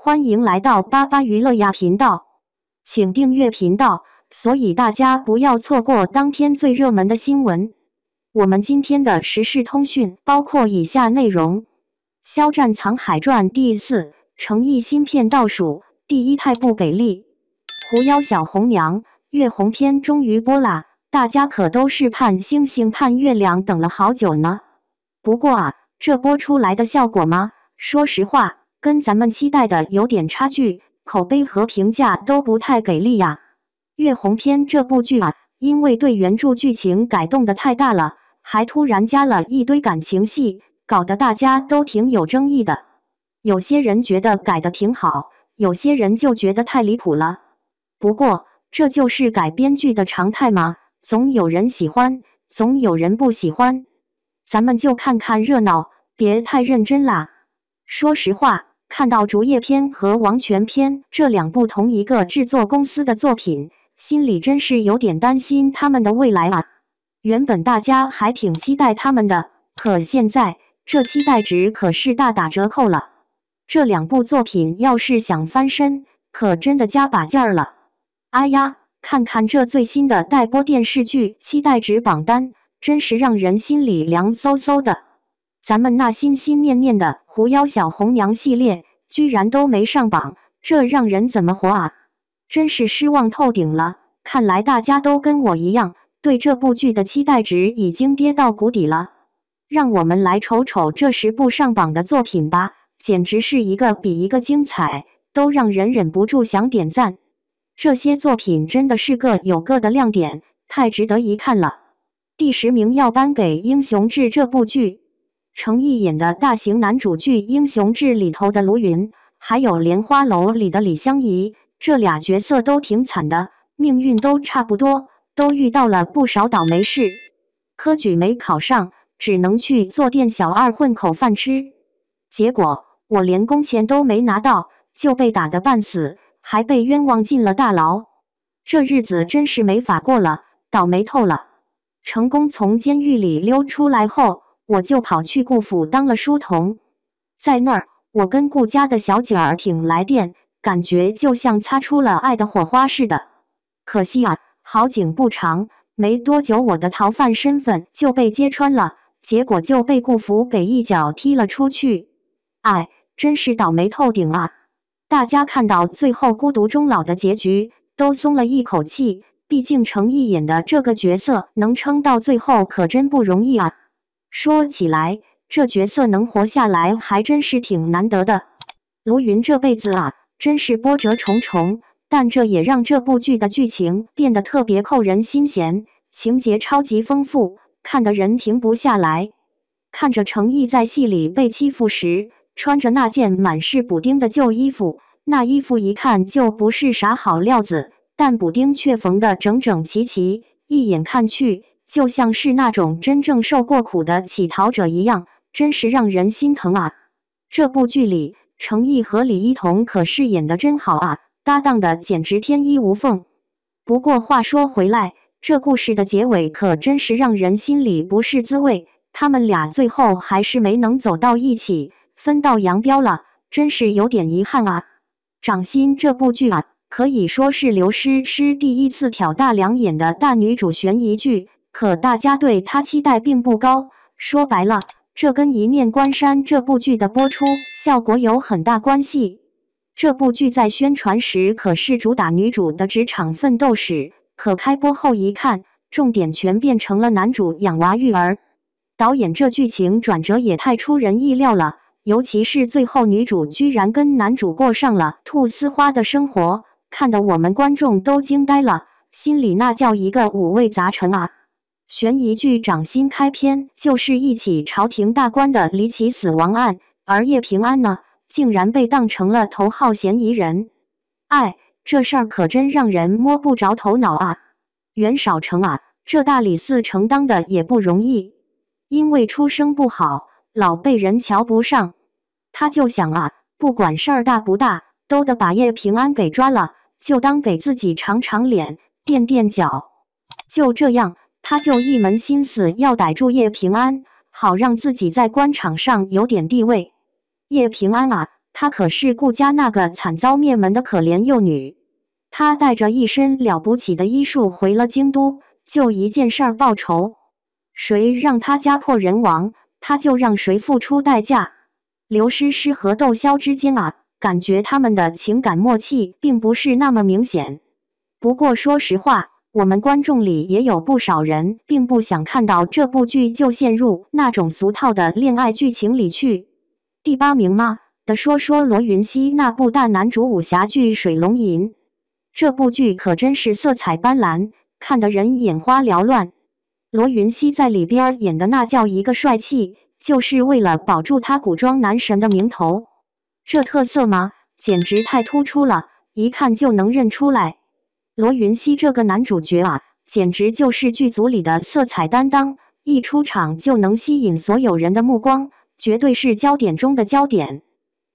欢迎来到巴巴娱乐呀频道，请订阅频道，所以大家不要错过当天最热门的新闻。我们今天的时事通讯包括以下内容：肖战藏海传第4，诚意新片倒数，第一太不给力。狐妖小红娘月红篇终于播啦，大家可都是盼星星盼月亮等了好久呢。不过啊，这播出来的效果吗？说实话，跟咱们期待的有点差距，口碑和评价都不太给力呀。月红篇这部剧啊，因为对原著剧情改动的太大了，还突然加了一堆感情戏，搞得大家都挺有争议的。有些人觉得改得挺好，有些人就觉得太离谱了。不过，这就是改编剧的常态嘛，总有人喜欢，总有人不喜欢。咱们就看看热闹，别太认真啦。说实话，看到竹叶篇和王权篇这两部同一个制作公司的作品，心里真是有点担心他们的未来啊。原本大家还挺期待他们的，可现在这期待值可是大打折扣了。这两部作品要是想翻身，可真的加把劲儿了。哎呀，看看这最新的待播电视剧期待值榜单，真是让人心里凉飕飕的。咱们那心心念念的狐妖小红娘系列居然都没上榜，这让人怎么活啊？真是失望透顶了。看来大家都跟我一样，对这部剧的期待值已经跌到谷底了。让我们来瞅瞅这10部上榜的作品吧，简直是一个比一个精彩，都让人忍不住想点赞。这些作品真的是各有各的亮点，太值得一看了。第10名要颁给《英雄志》这部剧。程毅演的大型男主剧《英雄志》里头的卢云，还有《莲花楼》里的李香怡，这俩角色都挺惨的，命运都差不多，都遇到了不少倒霉事。科举没考上，只能去做店小二混口饭吃。结果我连工钱都没拿到，就被打得半死，还被冤枉进了大牢。这日子真是没法过了，倒霉透了。成功从监狱里溜出来后，我就跑去顾府当了书童。在那儿，我跟顾家的小姐儿挺来电，感觉就像擦出了爱的火花似的。可惜啊，好景不长，没多久我的逃犯身份就被揭穿了，结果就被顾府给一脚踢了出去。哎，真是倒霉透顶啊！大家看到最后孤独终老的结局，都松了一口气，毕竟程毅演的这个角色能撑到最后可真不容易啊。说起来，这角色能活下来还真是挺难得的。卢云这辈子啊，真是波折重重，但这也让这部剧的剧情变得特别扣人心弦，情节超级丰富，看得人停不下来。看着程毅在戏里被欺负时，穿着那件满是补丁的旧衣服，那衣服一看就不是啥好料子，但补丁却缝得整整齐齐，一眼看去就像是那种真正受过苦的乞讨者一样，真是让人心疼啊！这部剧里，程毅和李一桐可是演得真好啊，搭档的简直天衣无缝。不过话说回来，这故事的结尾可真是让人心里不是滋味，他们俩最后还是没能走到一起，分道扬镳了，真是有点遗憾啊。掌心这部剧啊，可以说是刘诗诗第一次挑大梁演的大女主悬疑剧。可大家对她期待并不高，说白了，这跟《一念关山》这部剧的播出效果有很大关系。这部剧在宣传时可是主打女主的职场奋斗史，可开播后一看，重点全变成了男主养娃育儿。导演这剧情转折也太出人意料了，尤其是最后女主居然跟男主过上了菟丝花的生活，看得我们观众都惊呆了，心里那叫一个五味杂陈啊！悬疑剧掌心开篇就是一起朝廷大官的离奇死亡案，而叶平安呢，竟然被当成了头号嫌疑人。哎，这事儿可真让人摸不着头脑啊！袁绍成啊，这大理寺承当的也不容易，因为出身不好，老被人瞧不上。他就想啊，不管事儿大不大，都得把叶平安给抓了，就当给自己长长脸，垫垫脚。就这样，他就一门心思要逮住叶平安，好让自己在官场上有点地位。叶平安啊，她可是顾家那个惨遭灭门的可怜幼女。她带着一身了不起的医术回了京都，就一件事儿报仇。谁让她家破人亡，她就让谁付出代价。刘诗诗和窦骁之间啊，感觉他们的情感默契并不是那么明显。不过说实话，我们观众里也有不少人并不想看到这部剧就陷入那种俗套的恋爱剧情里去。第8名嘛的说说罗云熙那部大男主武侠剧《水龙吟》。这部剧可真是色彩斑斓，看得人眼花缭乱。罗云熙在里边演的那叫一个帅气，就是为了保住他古装男神的名头。这特色嘛，简直太突出了，一看就能认出来。罗云熙这个男主角啊，简直就是剧组里的色彩担当，一出场就能吸引所有人的目光，绝对是焦点中的焦点。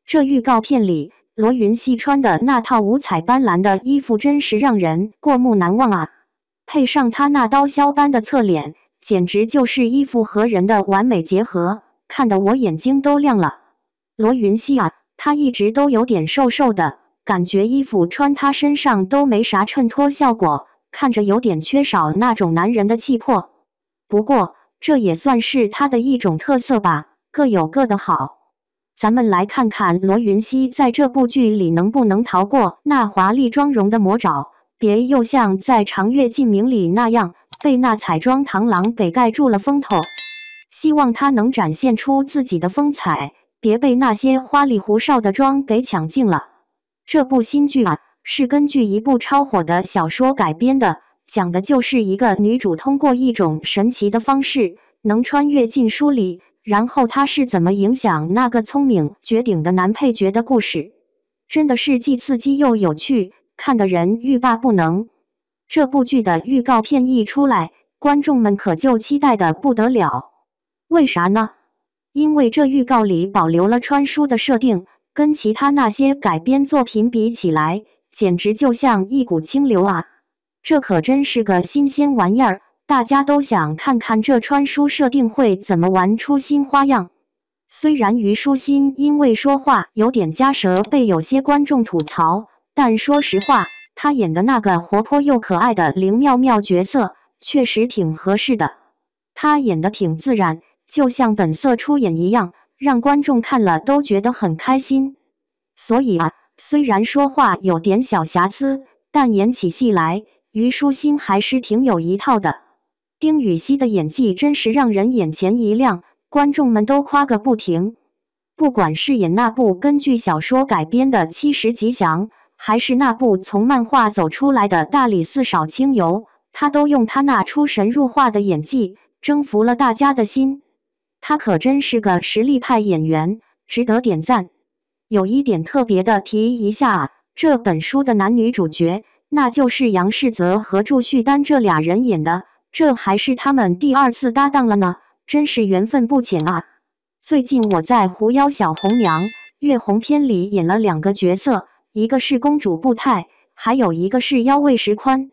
这预告片里，罗云熙穿的那套五彩斑斓的衣服真是让人过目难忘啊！配上他那刀削般的侧脸，简直就是衣服和人的完美结合，看得我眼睛都亮了。罗云熙啊，他一直都有点瘦瘦的，感觉衣服穿他身上都没啥衬托效果，看着有点缺少那种男人的气魄。不过这也算是他的一种特色吧，各有各的好。咱们来看看罗云熙在这部剧里能不能逃过那华丽妆容的魔爪，别又像在《长月烬明》里那样被那彩妆螳螂给盖住了风头。希望他能展现出自己的风采，别被那些花里胡哨的妆给抢尽了。这部新剧啊，是根据一部超火的小说改编的，讲的就是一个女主通过一种神奇的方式能穿越进书里，然后她是怎么影响那个聪明绝顶的男配角的故事。真的是既刺激又有趣，看得人欲罢不能。这部剧的预告片一出来，观众们可就期待得不得了。为啥呢？因为这预告里保留了穿书的设定，跟其他那些改编作品比起来，简直就像一股清流啊！这可真是个新鲜玩意儿，大家都想看看这穿书设定会怎么玩出新花样。虽然虞书欣因为说话有点夹舌被有些观众吐槽，但说实话，她演的那个活泼又可爱的林妙妙角色确实挺合适的。她演得挺自然，就像本色出演一样，让观众看了都觉得很开心。所以啊，虽然说话有点小瑕疵，但演起戏来，虞书欣还是挺有一套的。丁禹兮的演技真是让人眼前一亮，观众们都夸个不停。不管是演那部根据小说改编的《七十吉祥》，还是那部从漫画走出来的《大理寺少卿游》，他都用他那出神入化的演技征服了大家的心。他可真是个实力派演员，值得点赞。有一点特别的提一下啊，这本书的男女主角，那就是杨世泽和祝绪丹这俩人演的，这还是他们第2次搭档了呢，真是缘分不浅啊。最近我在《狐妖小红娘》月红篇里演了2个角色，一个是公主步太，还有一个是妖尉石宽。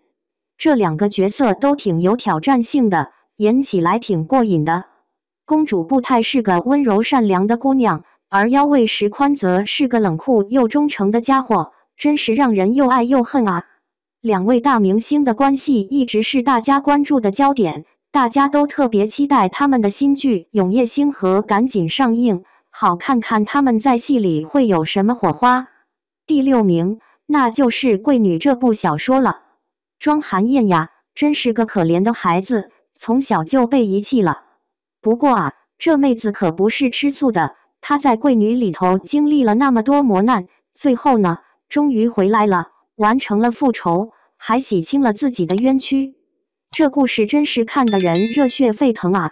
这2个角色都挺有挑战性的，演起来挺过瘾的。公主步太是个温柔善良的姑娘，而妖尉石宽则是个冷酷又忠诚的家伙，真是让人又爱又恨啊。2位大明星的关系一直是大家关注的焦点，大家都特别期待他们的新剧《永夜星河》赶紧上映，好看看他们在戏里会有什么火花。第6名，那就是《贵女》这部小说了。庄寒燕呀，真是个可怜的孩子，从小就被遗弃了。不过啊，这妹子可不是吃素的，她在《贵女》里头经历了那么多磨难，最后呢，终于回来了，完成了复仇，还洗清了自己的冤屈。这故事真是看得人热血沸腾啊！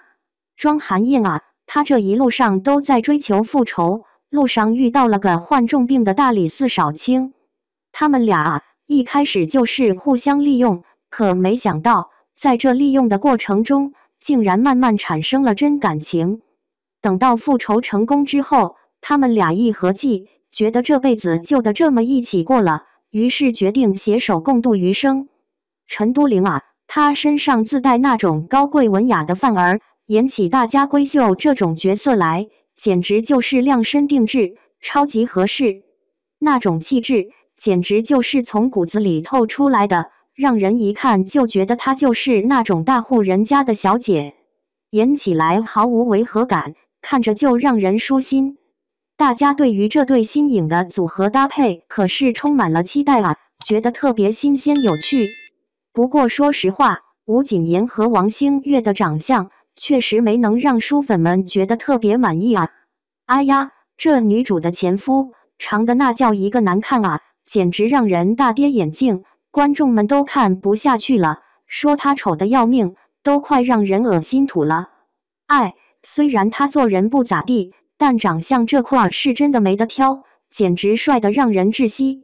庄寒燕啊，她这一路上都在追求复仇，路上遇到了个患重病的大理寺少卿。他们俩啊，一开始就是互相利用，可没想到，在这利用的过程中，竟然慢慢产生了真感情。等到复仇成功之后，他们俩一合计，觉得这辈子就得这么一起过了，于是决定携手共度余生。陈都灵啊，她身上自带那种高贵文雅的范儿，演起大家闺秀这种角色来，简直就是量身定制，超级合适。那种气质，简直就是从骨子里透出来的，让人一看就觉得她就是那种大户人家的小姐，演起来毫无违和感，看着就让人舒心。大家对于这对新颖的组合搭配可是充满了期待啊，觉得特别新鲜有趣。不过说实话，吴谨言和王星越的长相确实没能让书粉们觉得特别满意啊。哎呀，这女主的前夫长得那叫一个难看啊，简直让人大跌眼镜，观众们都看不下去了，说他丑得要命，都快让人恶心吐了。哎，虽然他做人不咋地，但长相这块是真的没得挑，简直帅得让人窒息。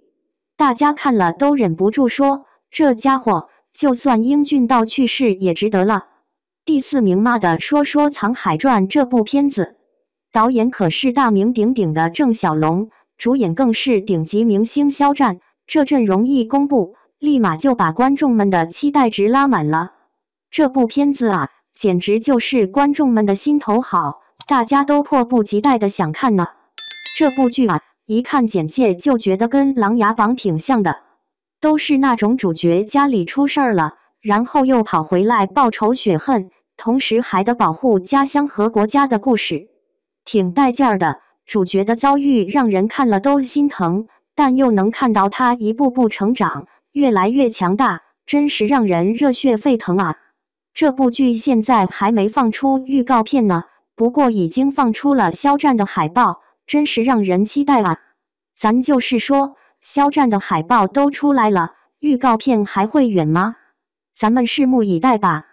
大家看了都忍不住说，这家伙就算英俊到去世也值得了。第4名嘛的说说《藏海传》这部片子，导演可是大名鼎鼎的郑晓龙，主演更是顶级明星肖战，这阵容一公布，立马就把观众们的期待值拉满了。这部片子啊，简直就是观众们的心头好，大家都迫不及待的想看呢。这部剧啊，一看简介就觉得跟《琅琊榜》挺像的，都是那种主角家里出事儿了，然后又跑回来报仇雪恨，同时还得保护家乡和国家的故事，挺带劲儿的。主角的遭遇让人看了都心疼，但又能看到他一步步成长，越来越强大，真是让人热血沸腾啊！这部剧现在还没放出预告片呢，不过已经放出了肖战的海报，真是让人期待啊！咱就是说，肖战的海报都出来了，预告片还会远吗？咱们拭目以待吧。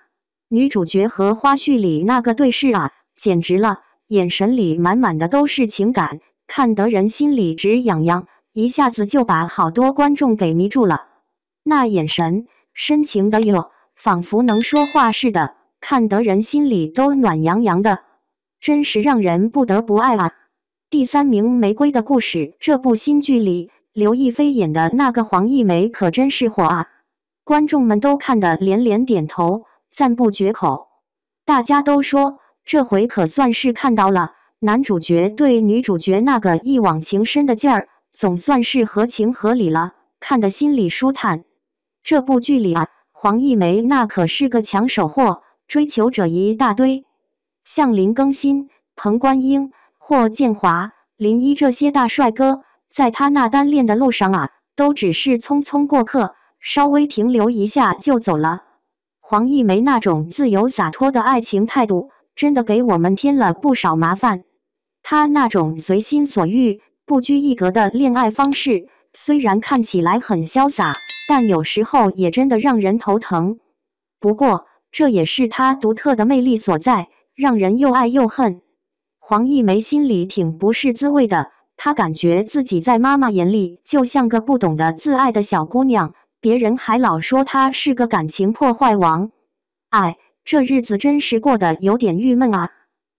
女主角和花絮里那个对视啊，简直了，眼神里满满的都是情感，看得人心里直痒痒，一下子就把好多观众给迷住了。那眼神深情的哟，仿佛能说话似的，看得人心里都暖洋洋的，真是让人不得不爱啊。第3名《玫瑰的故事》这部新剧里，刘亦菲演的那个黄一梅可真是火啊，观众们都看得连连点头，赞不绝口。大家都说，这回可算是看到了男主角对女主角那个一往情深的劲儿，总算是合情合理了，看得心里舒坦。这部剧里啊，黄一梅那可是个抢手货，追求者一大堆，像林更新、彭冠英、霍建华、林一这些大帅哥，在他那单恋的路上啊，都只是匆匆过客，稍微停留一下就走了。黄一梅那种自由洒脱的爱情态度，真的给我们添了不少麻烦。她那种随心所欲、不拘一格的恋爱方式，虽然看起来很潇洒，但有时候也真的让人头疼。不过，这也是她独特的魅力所在，让人又爱又恨。黄一梅心里挺不是滋味的，她感觉自己在妈妈眼里就像个不懂得自爱的小姑娘，别人还老说她是个感情破坏王。哎，这日子真是过得有点郁闷啊。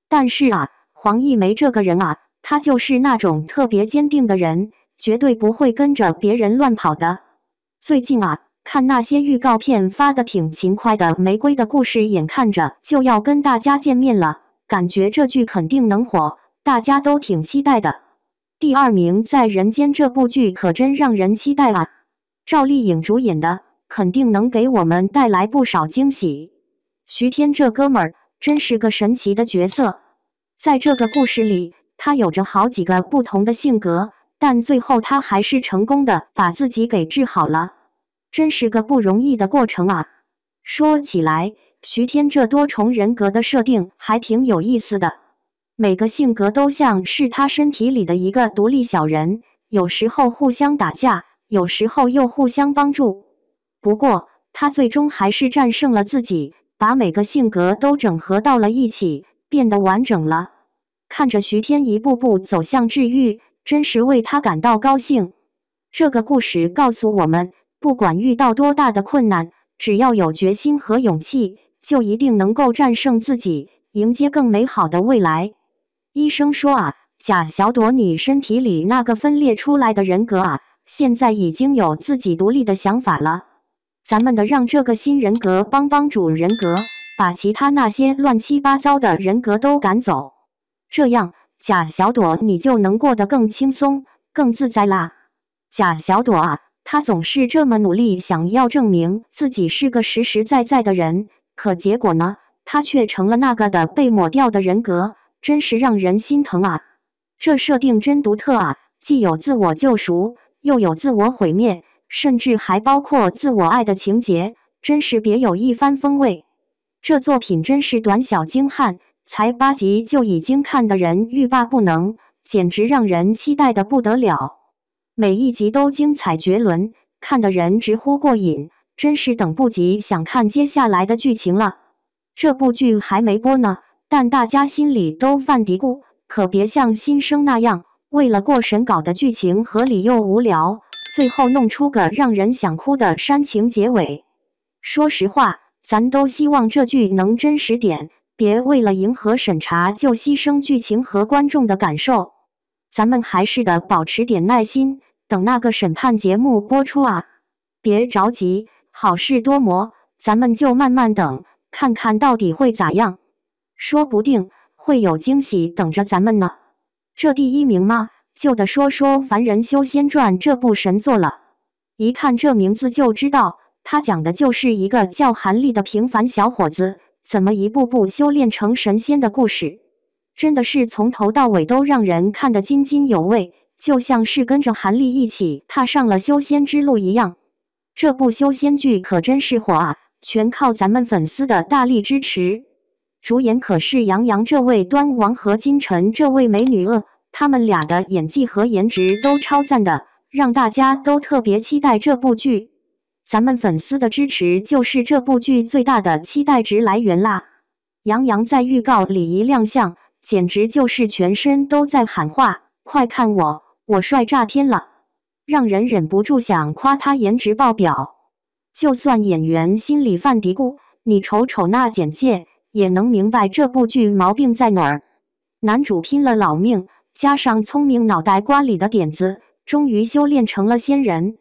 但是啊，黄一梅这个人啊，她就是那种特别坚定的人，绝对不会跟着别人乱跑的。最近啊，看那些预告片发的挺勤快的，《玫瑰的故事》眼看着就要跟大家见面了，感觉这剧肯定能火，大家都挺期待的。第2名在人间这部剧可真让人期待啊，赵丽颖主演的，肯定能给我们带来不少惊喜。徐天这哥们儿真是个神奇的角色，在这个故事里，他有着好几个不同的性格，但最后他还是成功的把自己给治好了，真是个不容易的过程啊。说起来，徐天这多重人格的设定还挺有意思的，每个性格都像是他身体里的一个独立小人，有时候互相打架，有时候又互相帮助。不过，他最终还是战胜了自己，把每个性格都整合到了一起，变得完整了。看着徐天一步步走向治愈，真是为他感到高兴。这个故事告诉我们，不管遇到多大的困难，只要有决心和勇气，就一定能够战胜自己，迎接更美好的未来。医生说啊，贾小朵你身体里那个分裂出来的人格啊，现在已经有自己独立的想法了。咱们得让这个新人格帮主人格，把其他那些乱七八糟的人格都赶走，这样贾小朵你就能过得更轻松、更自在啦。贾小朵啊，她总是这么努力，想要证明自己是个实实在在的人，可结果呢，她却成了那个的被抹掉的人格，真是让人心疼啊！这设定真独特啊，既有自我救赎，又有自我毁灭，甚至还包括自我爱的情节，真是别有一番风味。这作品真是短小精悍，才8集就已经看得人欲罢不能，简直让人期待的不得了。每一集都精彩绝伦，看得人直呼过瘾，真是等不及想看接下来的剧情了。这部剧还没播呢，但大家心里都犯嘀咕，可别像新生那样，为了过审搞的剧情合理又无聊，最后弄出个让人想哭的煽情结尾。说实话，咱都希望这剧能真实点，别为了迎合审查就牺牲剧情和观众的感受。咱们还是得保持点耐心，等那个审判节目播出啊！别着急，好事多磨，咱们就慢慢等，看看到底会咋样。说不定会有惊喜等着咱们呢。这第一名嘛，就得说说《凡人修仙传》这部神作了。一看这名字就知道，他讲的就是一个叫韩立的平凡小伙子，怎么一步步修炼成神仙的故事。真的是从头到尾都让人看得津津有味，就像是跟着韩立一起踏上了修仙之路一样。这部修仙剧可真是火啊，全靠咱们粉丝的大力支持。主演可是杨洋这位端王和金晨这位美女他们俩的演技和颜值都超赞的，让大家都特别期待这部剧。咱们粉丝的支持就是这部剧最大的期待值来源啦。杨洋在预告里一亮相，简直就是全身都在喊话，快看我，我帅炸天了，让人忍不住想夸他颜值爆表。就算演员心里犯嘀咕，你瞅瞅那简介，也能明白这部剧毛病在哪儿。男主拼了老命，加上聪明脑袋瓜里的点子，终于修炼成了仙人。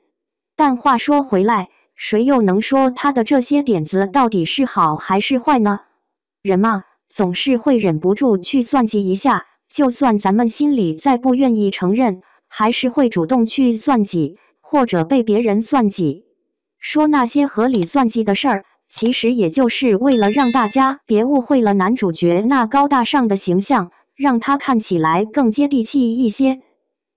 但话说回来，谁又能说他的这些点子到底是好还是坏呢？人嘛，总是会忍不住去算计一下，就算咱们心里再不愿意承认，还是会主动去算计，或者被别人算计。说那些合理算计的事儿，其实也就是为了让大家别误会了男主角那高大上的形象，让他看起来更接地气一些。《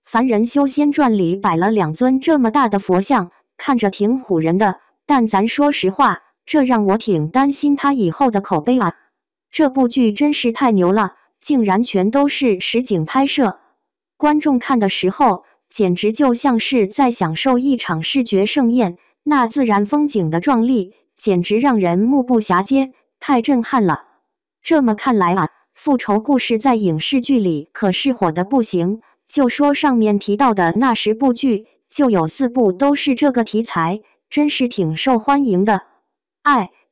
凡人修仙传》里摆了2尊这么大的佛像，看着挺唬人的，但咱说实话，这让我挺担心他以后的口碑啊。这部剧真是太牛了，竟然全都是实景拍摄，观众看的时候简直就像是在享受一场视觉盛宴，那自然风景的壮丽简直让人目不暇接，太震撼了。这么看来啊，复仇故事在影视剧里可是火的不行，就说上面提到的那10部剧，就有4部都是这个题材，真是挺受欢迎的。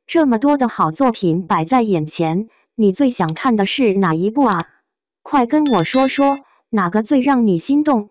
这么多的好作品摆在眼前，你最想看的是哪一部啊？快跟我说说，哪个最让你心动，